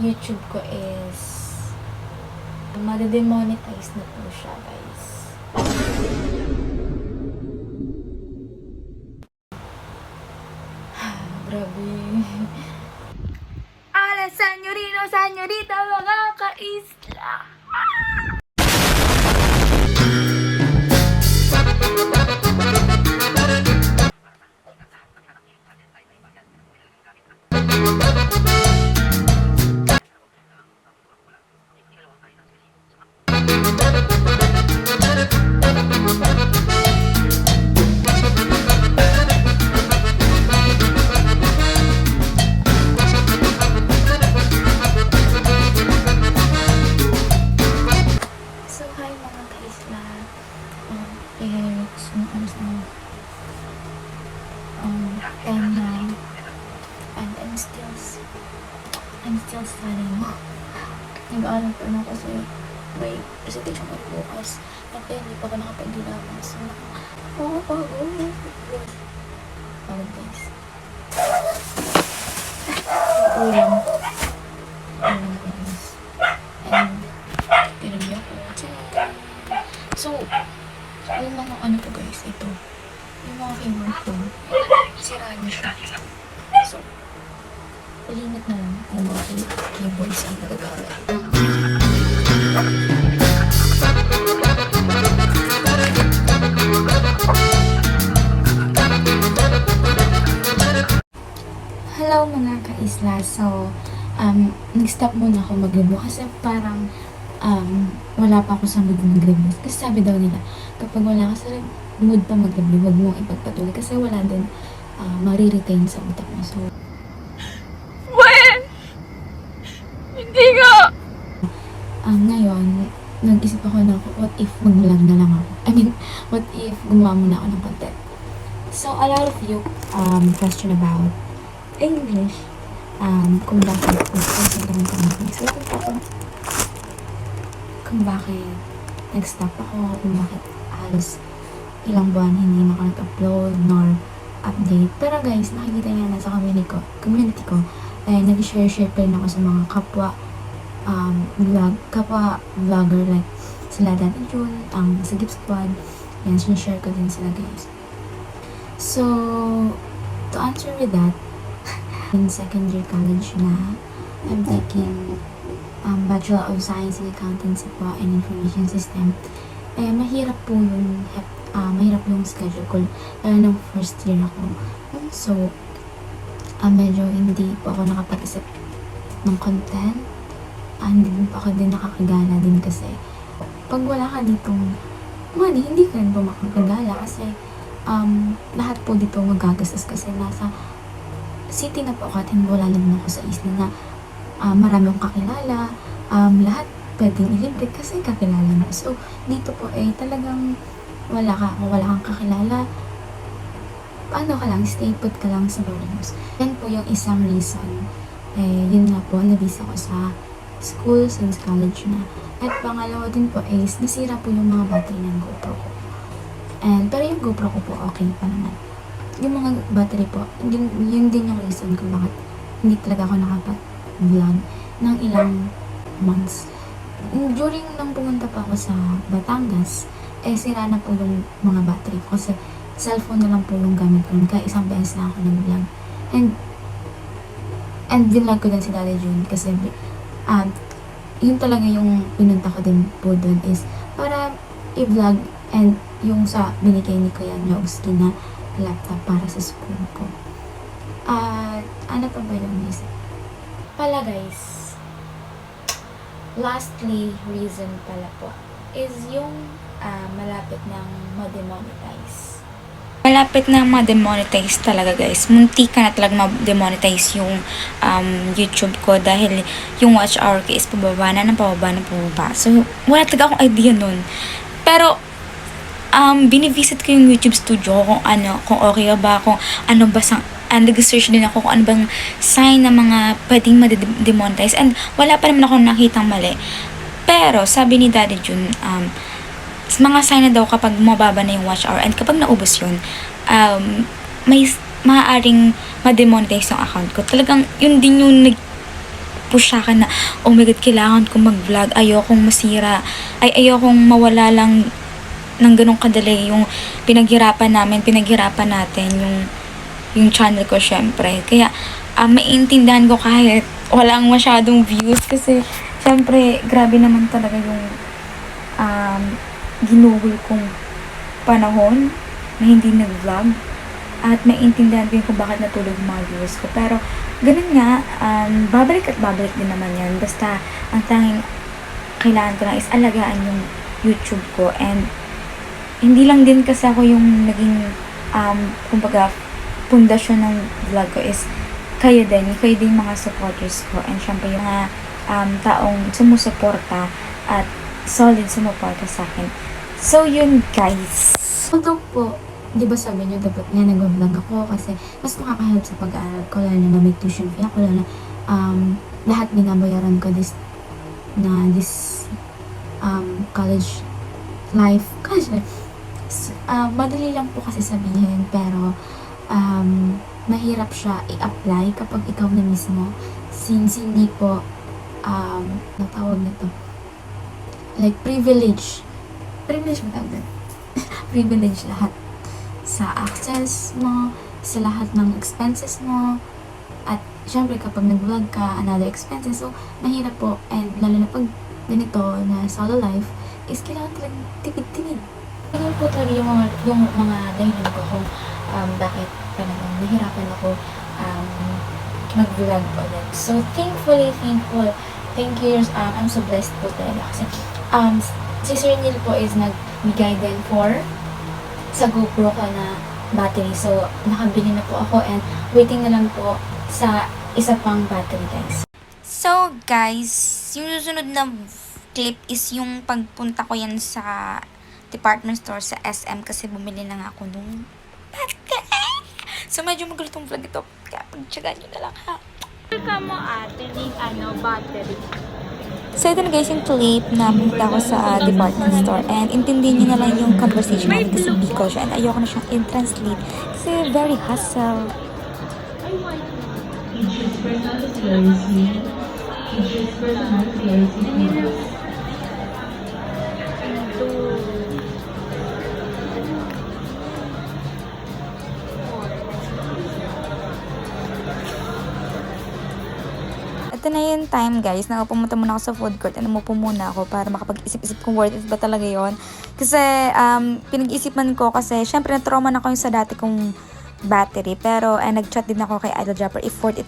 YouTube ko is made-demonetize na po siya, guys. Grabe. Ala, senyorino, senyorita, mga ka-isla. So, hi mga ka-isla. It's and now, and I'm still studying. Nag-aaral pa na kasi may presentation ko bukas. At hindi pa ako nakapag-ilaman. So, pagod guys. Ulam guys. And, pinagyan ko. So, yung mga ano po guys, ito. Yung mga favorite ko, sira niya siya. So, limit na lang yung mga keyboards ang nagagamit. Hello mga ka-isla. So, nag-stop muna ako mag-review kasi parang wala pa ako sa mood mag-review. Kasi sabi daw nila, kapag wala ka sa mood pa mag-review, huwag mo ipagpatuloy kasi wala din mariretain sa utak mo. So, hindi nga! Ngayon, nag-isip ako na what if mag-vlog na lang ako? I mean, what if gumawa muna ako ng content? So, a lot of you question about English. Kung bakit nag-stop naman kami. So, kung bakit nag-stop ako, kung bakit halos ilang buwan hindi na ako nag-upload nor update. Pero guys, nakikita niya na sa community ko, nag-share pa rin ako sa mga kapwa vlogger like sila Dati Jun, sa Gift Squad. Yan, sinishare ko din sila guys. So, to answer with that, in second year college na, I'm taking Bachelor of Science in Accountancy po and Information System. Mahirap yung schedule ko, lalo ng first year ako. So, medyo hindi po ako nakapag-isip ng content. Hindi po ako din nakakagala din kasi pag wala ka ditong money, hindi ka rin po makakagala kasi lahat po dito magagastos kasi nasa city na po ako at wala lang ako sa isla na marami akong kakilala, lahat pwedeng ilibre kasi kakilala mo. So, dito po talagang wala kang kakilala, ka lang, stay put ka lang sa boarding house. Yan po yung isang reason. Yun nga po, nabisa ko sa school since college na. At pangalawa din po is, nasira po yung mga battery ng GoPro ko. Pero yung GoPro ko po, okay pa naman. Yung mga battery po, yun din yung reason kung bakit hindi talaga ako nakapag-vlog ng ilang months. During nang pumunta pa ako sa Batangas, sira na po yung mga battery ko kasi cellphone na lang po yung gamit ko. Kaya isang beses na ako nag-vlog. And vlog ko din si Dati Jun kasi yun talaga yung pinunta ko din po doon is para i-vlog and yung sa binigay ni Kuya Nyogsky na laptop para sa school ko. Ano pa ba yung isip? Pala guys, lastly reason pala po is yung malapit ng ma-demonetize. Malapit na ma-demonetize talaga guys. Munti ka na talaga ma-demonetize yung YouTube ko dahil yung watch hour ko is pababa. So, wala talaga akong idea nun. Pero, binivisit ko yung YouTube studio kung okay ba, kung ano ba nag-search din ako kung ano bang sign na mga pwedeng ma-demonetize and wala pa naman ako nakitang mali. Pero, sabi ni Daddy Jun, mga sign na daw kapag mababa na yung watch hour and kapag naubos yun, may maaaring ma-demonetize yung account ko. Talagang yun din yung nagpupush sa akin na, oh my God, kailangan kong mag-vlog. Ayokong masira. Ayokong mawala lang ng ganong kadali yung pinaghirapan natin yung channel ko syempre. Kaya, maintindihan ko kahit walang masyadong views kasi syempre, grabe naman talaga yung ginugol kong panahon na hindi nag-vlog. At maintindihan ko kung bakit natulog yung mga viewers ko. Pero, ganun nga, babalik at babalik din naman yan. Basta, ang tanging kailangan ko lang is alagaan yung YouTube ko. And, hindi lang din kasi ako yung naging, kumbaga, pundasyon ng vlog ko is kayo din mga supporters ko. And, syempre, yung mga taong sumusuporta at solid sumuporta sa akin. So, yun guys. Although po, di ba sabi niyo dapat nga nag-vlog ako kasi mas makaka-help sa pag-aaral ko, lalo na may tuition fee ako, lalo na lahat binabayaran ko this college life. Kasi madali lang po kasi sabihin, pero mahirap siya i-apply kapag ikaw na mismo, since hindi po natawag na to like privilege mo privilege lahat sa access mo, sa lahat ng expenses mo, at syempre kapag nag-vlog ka, another expenses, so mahirap po. And lalo na pag ganito na solo life is kailangan talagang tipid-tipid. Ganyan po talaga yung mga dahilan ko kung bakit talagang nahirapan ako mag-vlog ulit. So thank you, I'm so blessed po talaga kasi si Sir Neil po is nagbigay din sa GoPro ko na battery. So, nakabili na po ako and waiting na lang po sa isa pang battery, guys. So, guys, yung susunod na clip is yung pagpunta ko yan sa department store sa SM kasi bumili na nga ako nung battery. So, medyo magulo tong vlog ito. Kaya pagtsagaan nyo na lang, ha? Welcome mo ate ng battery. So, ito na guys yung clip na pumunta ko sa department store and intindihin niyo na lang yung conversation namin kasi Bicol siya and ayoko na siyang in-translate kasi very hassle. Ito na yung time guys, pumunta muna ako sa food court and umupo muna ako para makapag-isip-isip kung worth it ba talaga yon. Kasi pinag-isipan ko kasi syempre na-trauma na ako yung sa dati kong battery. Pero nag-chat din ako kay Idol Japper if worth it,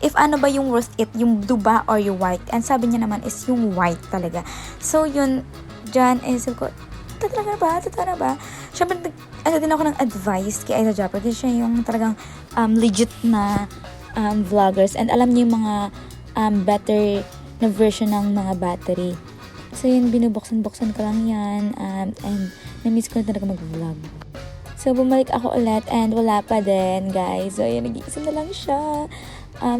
if ano ba yung worth it, yung blue ba or yung white. And sabi niya naman is yung white talaga. So yun, dyan sabi ko, totoo na ba? Syempre din ako ng advice kay Idol Japper. Kasi siya yung talagang legit na vloggers and alam niyo yung mga better na version ng mga battery. So yun, binubuksan-buksan ko lang yan and na-miss ko na talaga mag-vlog. So bumalik ako ulit and wala pa din guys. So yun, nag-iisip na lang siya.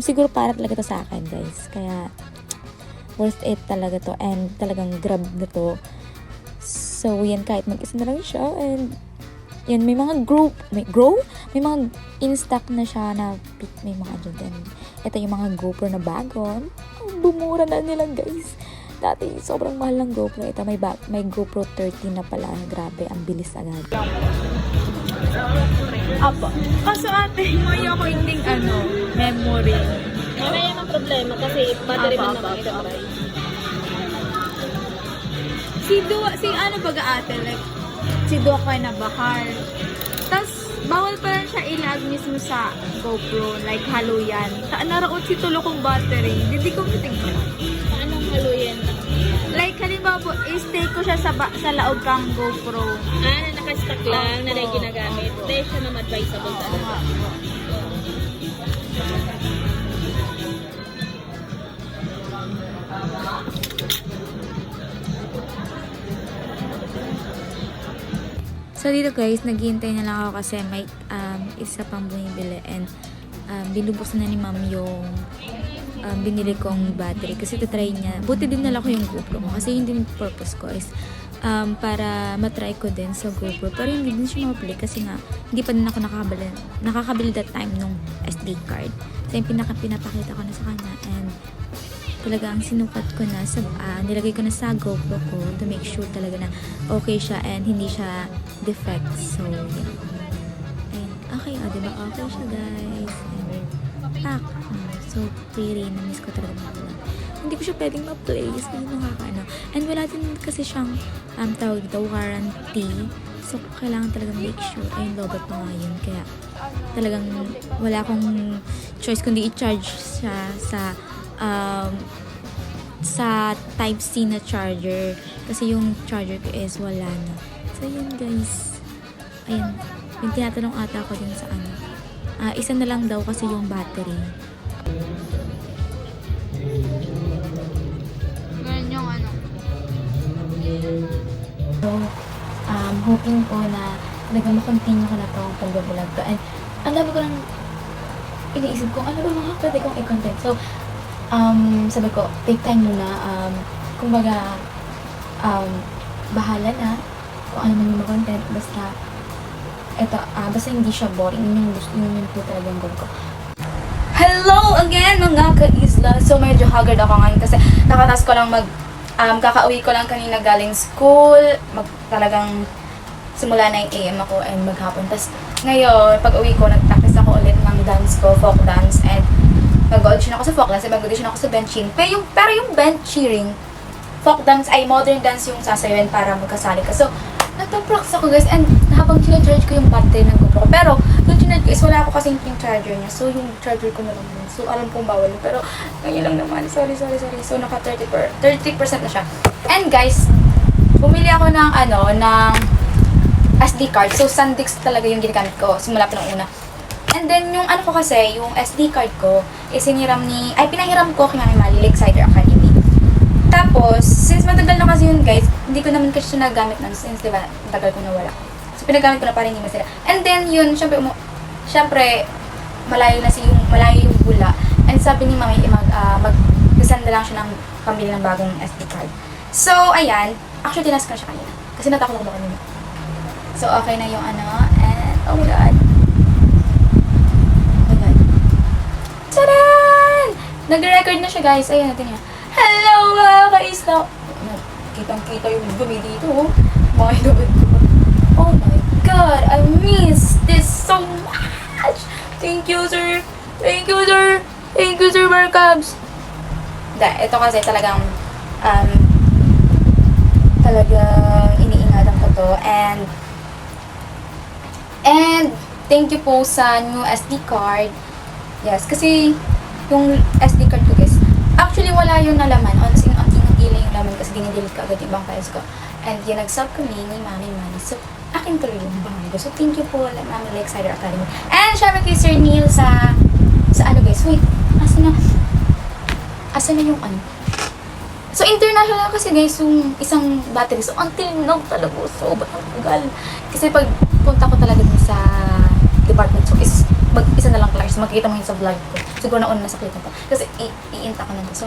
Siguro para talaga to sa akin guys. Kaya worth it talaga to and talagang grab na to. So yan, kahit mag-isa na lang siya and yan, may mga may mga in-stock na siya na may mga dyan. Ito yung mga GoPro na bago. Bumura na nila guys. Dati sobrang mahal ng GoPro. Ito may GoPro 13 na pala. Grabe, ang bilis agad. Apo. Kaso ate, may ako hindi memory. Wala yan ang problema kasi battery man naman ito. Si ano baga ate, like, si Dua ko na bahar. Tapos, bawal pa rin siya ilag mismo sa GoPro, like halo yan. Naraot si tulo kong battery, hindi ko matignan. Anong haluyan? Like, halimbawa po, i-stay ko siya sa laog kang GoPro. Na nakastock lang, na rin ginagamit. Dahil siya naman advisable talaga. So dito guys, naghihintay na lang ako kasi may isa pang bumibili and binubuksan na ni ma'am yung binili kong battery kasi try niya. Buti din nala ko yung GoPro ko kasi yung din purpose ko is para matry ko din sa GoPro. Pero hindi din siya mapili kasi nga hindi pa din ako nakakabili that time nung SD card. So yung pinapakita ko na sa kanya and talagang sinukat ko na sa nilagay ko na sa GoPro ko to make sure talaga na okay siya and hindi siya defect. So, yun. Ayun. Okay, diba? Okay siya, guys. And, pack. So pretty. Na-miss ko talaga mga hindi ko siya pwedeng ma-play kasi nakakaano. And wala din kasi siyang tawag dito, warranty. So, kailangan talaga make sure. Ayun, lobot pa nga yun. Kaya, talagang wala akong choice kundi i-charge siya sa Type-C na charger. Kasi yung charger ko is wala na. So, yun guys. Ayun. Yung tinatanong ata ko din sa ano. Isa na lang daw kasi yung battery. Ganyan yung ano. So, hoping po na talagang makontinue ko na itong pag-vlog ko. And ang dami ko lang iniisip ko, ano ba mga pwede kong i-content. So, sabi ko, take time muna. Kumbaga, bahala na kung ano man yung content. Basta, basta hindi siya boring. Yun po talaga yung goal ko. Hello again mga ka-isla! So, medyo haggard ako ngayon kasi nakatas ko lang kakauwi ko lang kanina galing school. Talagang simula 9 AM ako and maghapon. Tapos ngayon, pag uwi ko, nag-practice ako ulit ng dance ko, folk dance. And mag-audition ako sa folk dance, mag-audition ako sa bench cheering. Pero yung bench cheering, folk dance ay modern dance yung sasayawin para magkasali ka. So, nagpa-practice ako guys and habang charge ko yung battery ng GoPro ko. Pero, yung chinarge ko is wala ako kasi yung charger niya. So, yung charger ko na lang yun. So, alam kong bawal yun. Pero, ngayon lang naman. Sorry. So, naka 30% na siya. And guys, bumili ako ng SD card. So, SanDisk talaga yung ginagamit ko. Simula pa ng una. And then, yung ano ko kasi, yung SD card ko, is pinahiram ko kay Mami Mali, Lakeside Academy. Tapos, since matagal na kasi yun guys, hindi ko naman kasi siya nagamit since, diba, matagal ko nawala. So, pinagamit ko na para hindi masira. And then, yun, syempre, malayo yung bula. And sabi ni Mami, mag-send na lang siya ng pambili ng bagong SD card. So, ayan. Actually, tinas ko na siya kanina. Kasi natakot ako kanina. So, okay na yung and, oh my god. Taran! Nag-record na siya, guys. Ayan, natin niya. Hello, mga ka-isla! Kitang-kita yung dumi dito, oh. My god. Oh my god, I miss this so much! Thank you, sir! Thank you, sir! Thank you, sir, Marcabs! Ito kasi talagang, iniingatan ko to. And thank you po sa new SD card. Yes, kasi yung SD card ko guys, actually wala yung nalaman. Honestly, ang tinatila yung laman kasi dinidelete ko agad yung ibang files ko. And yung nag-sub kami ni Mami Mani. So, akin tuloy yung bago. So, thank you po, Mami Lakeside Academy. And syempre kay Sir Neil sa ano guys, wait, asa na yung ano? So, international kasi guys, yung isang battery. So, until now talaga, sobrang tagal. Kasi pag punta ko talaga dun sa department, so isa na lang talaga. So, makikita mo yun sa vlog ko. Siguro nauna na sa clip na to. Kasi i-inta ko na to. So,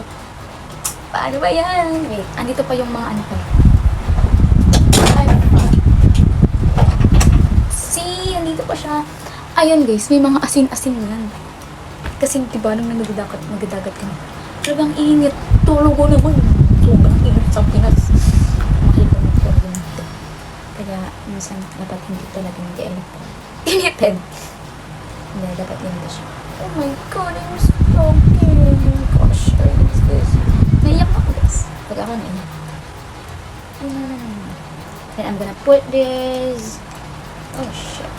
paano ba yan? Wait, andito pa yung mga ano ko. See, andito pa siya. Ayun guys, may mga asin-asin yan. Kasi diba nung nagdagat kami. Talagang init. Tulog ko naman. Sobrang init sa Pinas. Makita mo po yun. Kaya, minsan, dapat hindi talaga inited. Hindi, dapat hindi siya. Oh my god, I'm stalking. Gosh, I miss this. Naiyak ako guys. Pag ako naiyak. Then I'm gonna put this. Oh shit.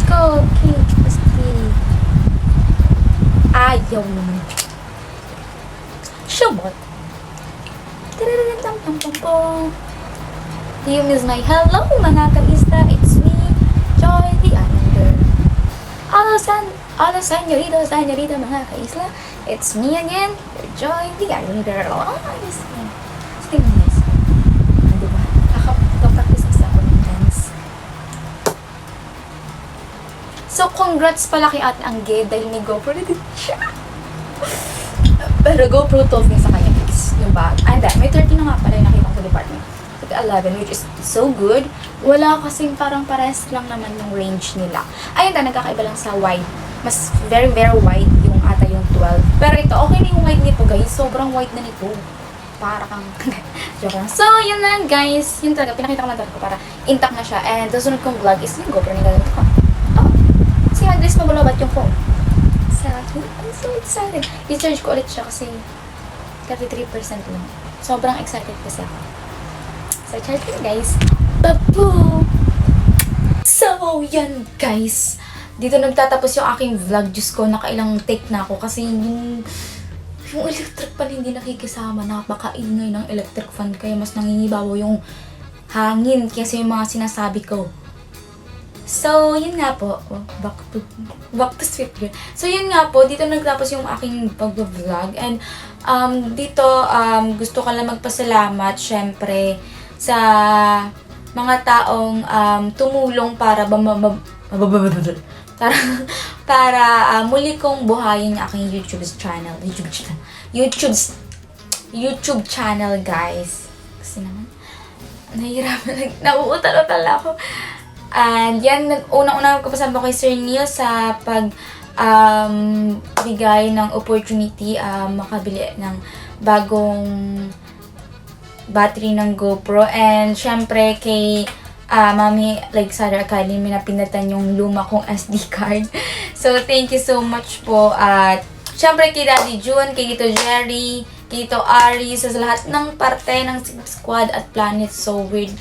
Go, cake, pastil. Ayaw naman. Shabot. Do you miss my hello, mga ka-isla? It's me, Joy the Islander. Hola, señorita, mga ka-isla. It's me again, your Joy the Islander. Oh, yes. Sige mo, guys. Diba? Kakapractice kasi ako ng dance. So, congrats pala kay Ate Angge dahil may GoPro na din siya. Pero GoPro 12 na sa kanya, guys. Yung bag. And then, may 13 na nga pala yung nakita ko sa department. Like 11, which is so good. Wala kasing parang pares lang naman yung range nila. Ayun, nagkakaiba lang sa wide. Mas very, very wide yung ata yung 12. Pero ito, okay na yung wide nito guys, sobrang white na nito. Para kang, joke lang. So, yun na guys. Yun talaga, pinakita ko lang talaga para intact na siya. And the sunod kong vlog is yung GoPro na gagamit ko. Oh, si Agnes mabulabat yung phone. So, I'm so excited. I-charge ko ulit siya kasi 33% lang. Sobrang excited kasi ako. So, charge ko na guys. Babu! So, yan guys. Dito nagtatapos yung aking vlog. Diyos ko, nakailang take na ako kasi yung electric fan hindi nakikisama. Napakaingay ng electric fan kaya mas nangingibabaw yung hangin kasi yung mga sinasabi ko. So, yun nga po. Oh, back to script yun. So, yun nga po. Dito nagtapos yung aking pag-vlog. And dito, gusto ko lang magpasalamat syempre sa mga taong tumulong para muli kong buhayin yung aking YouTube channel guys. Kasi naman nahihirapan, nauutal-utal ako. And yan, unang-una ko pasamba kay Sir Neil sa bigay ng opportunity makabili ng bagong battery ng GoPro. And syempre kay Mami like Sarah Academy na pinatan yung luma kong SD card. So thank you so much po. At syempre kay Daddy June, kay Tito Jerry, kay Tito Ari, sa lahat ng parte ng Sigip Squad at Planet So Weird.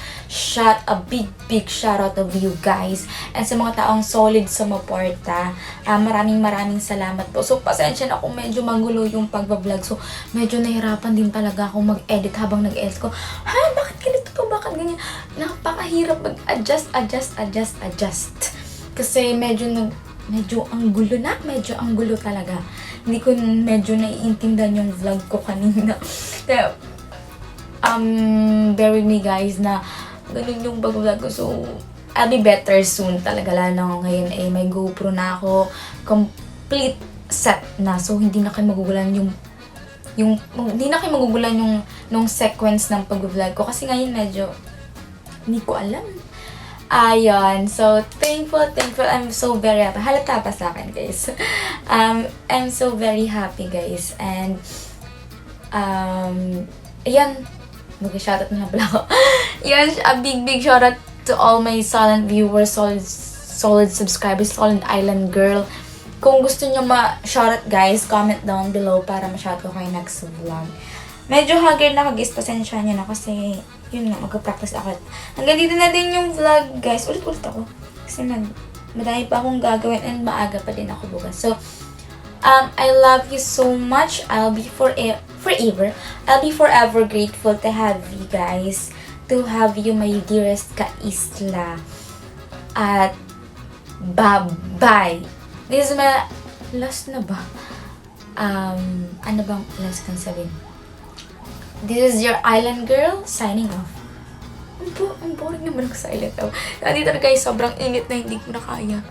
A big shout out of you guys. And sa mga taong solid sumuporta, maraming salamat po. So pasensya na kung medyo magulo yung pagbablog. So medyo nahirapan din talaga ako mag-edit habang nag-edit ko. Bakit ganito to? Bakit ganyan? Napakahirap mag-adjust. Kasi medyo ang gulo talaga. Hindi ko medyo naiintindihan yung vlog ko kanina. Kaya, bear with me guys na ganun yung pag-vlog ko. So, I'll be better soon talaga. Lalo ngayon may GoPro na ako. Complete set na. So, hindi na kayo magugulan nung sequence ng pag-vlog ko. Kasi ngayon medyo hindi ko alam. Ayun. So, thankful. I'm so very happy. Halata pa sa akin, guys. I'm so very happy, guys. And, ayan. Mag-shoutout na pala ako. Yan, a big shoutout to all my silent viewers, solid subscribers, solid island girl. Kung gusto nyo ma-shoutout, guys, comment down below para ma-shoutout ko kayo next vlog. Medyo haggard na ako, guys. Pasensya nyo na kasi yun nga, mag-practice ako. Hanggang dito na din yung vlog, guys. Ulit ako. Kasi madami pa akong gagawin and maaga pa din ako bukas. So, I love you so much. I'll be forever grateful to have you guys. To have you, my dearest ka-isla. At, bye-bye. This is my last na ba? Ano bang last kang sabihin? This is your island girl, signing off. Ang boring naman ng silent. Nandito na guys, sobrang init na hindi ko na kaya.